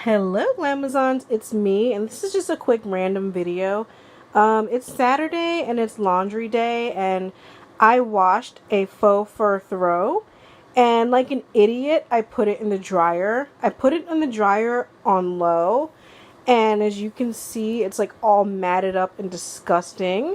Hello Glamazons, it's me, and this is just a quick random video. It's Saturday and it's laundry day, and I washed a faux fur throw, and like an idiot I put it in the dryer. I put it in the dryer on low, and as you can see it's like all matted up and disgusting.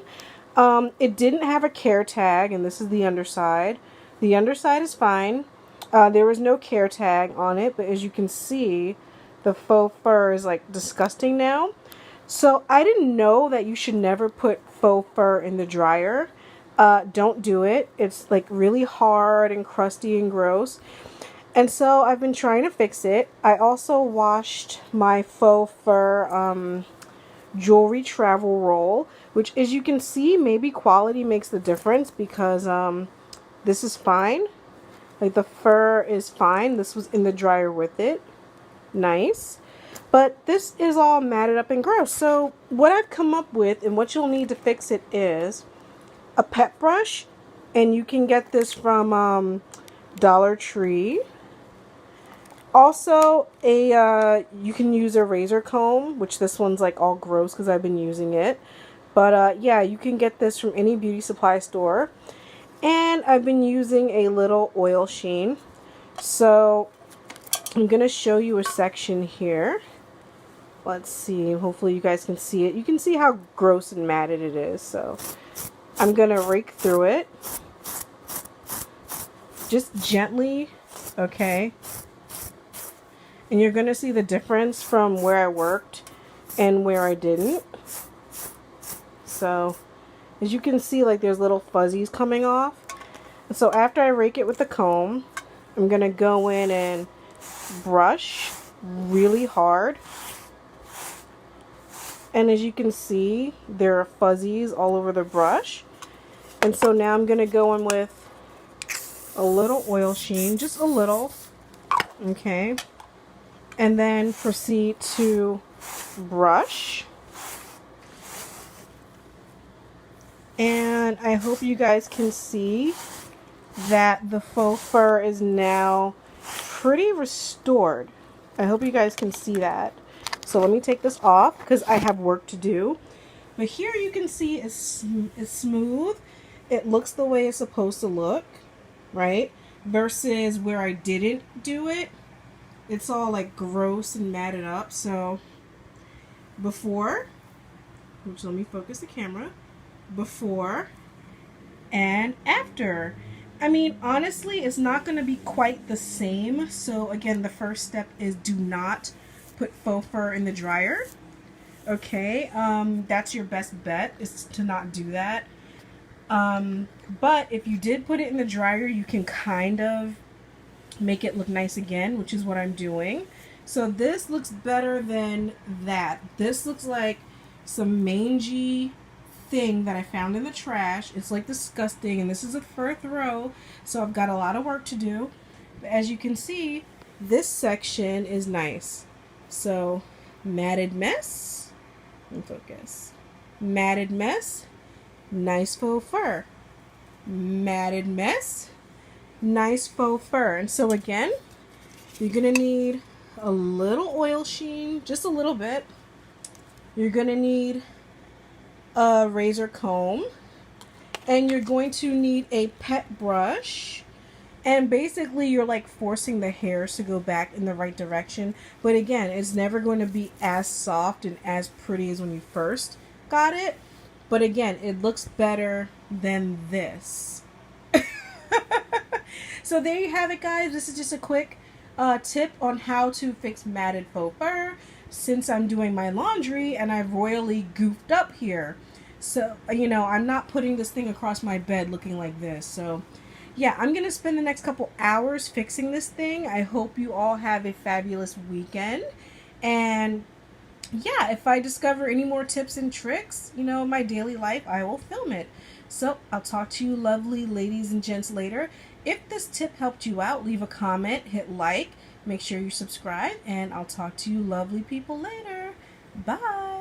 It didn't have a care tag, and this is the underside. The underside is fine. There was no care tag on it, but as you can see, the faux fur is like disgusting now. So I didn't know that you should never put faux fur in the dryer. Don't do it. It's like really hard and crusty and gross. And so I've been trying to fix it. I also washed my faux fur jewelry travel roll, which, as you can see, maybe quality makes the difference, because this is fine. Like, the fur is fine. This was in the dryer with it. Nice. But this is all matted up and gross. So what I've come up with, and what you'll need to fix it, is a pet brush. And you can get this from Dollar Tree. Also, you can use a razor comb, which this one's like all gross because I've been using it. But yeah, you can get this from any beauty supply store. And I've been using a little oil sheen. So I'm going to show you a section here. Let's see. Hopefully you guys can see it. You can see how gross and matted it is. So I'm going to rake through it. Just gently. Okay. And you're going to see the difference from where I worked and where I didn't. So as you can see, like, there's little fuzzies coming off. So after I rake it with the comb, I'm going to go in and brush really hard. And as you can see, there are fuzzies all over the brush. And so now I'm going to go in with a little oil sheen, just a little. Okay. And then proceed to brush. And I hope you guys can see that the faux fur is now pretty restored. I hope you guys can see that. So let me take this off because I have work to do. But here you can see it's smooth. It looks the way it's supposed to look, right? Versus where I didn't do it. It's all like gross and matted up. So before, which, let me focus the camera. Before and after. I mean, honestly, it's not going to be quite the same. So again, the first step is do not put faux fur in the dryer. Okay, that's your best bet, is to not do that. But if you did put it in the dryer, you can kind of make it look nice again, which is what I'm doing. So this looks better than that. This looks like some mangy thing that I found in the trash. It's like disgusting, and this is a fur throw, so I've got a lot of work to do. But as you can see, this section is nice. So matted mess, and focus, matted mess, nice faux fur, matted mess, nice faux fur. And so again, you're gonna need a little oil sheen, just a little bit. You're gonna need a razor comb, and you're going to need a pet brush, and basically you're like forcing the hairs to go back in the right direction. But again, it's never going to be as soft and as pretty as when you first got it, but again, it looks better than this. So there you have it, guys. This is just a quick tip on how to fix matted faux fur, since I'm doing my laundry and I've royally goofed up here. So, you know, I'm not putting this thing across my bed looking like this. So, yeah, I'm going to spend the next couple hours fixing this thing. I hope you all have a fabulous weekend. And, yeah, if I discover any more tips and tricks, you know, in my daily life, I will film it. So, I'll talk to you lovely ladies and gents later. If this tip helped you out, leave a comment, hit like, make sure you subscribe, and I'll talk to you lovely people later. Bye!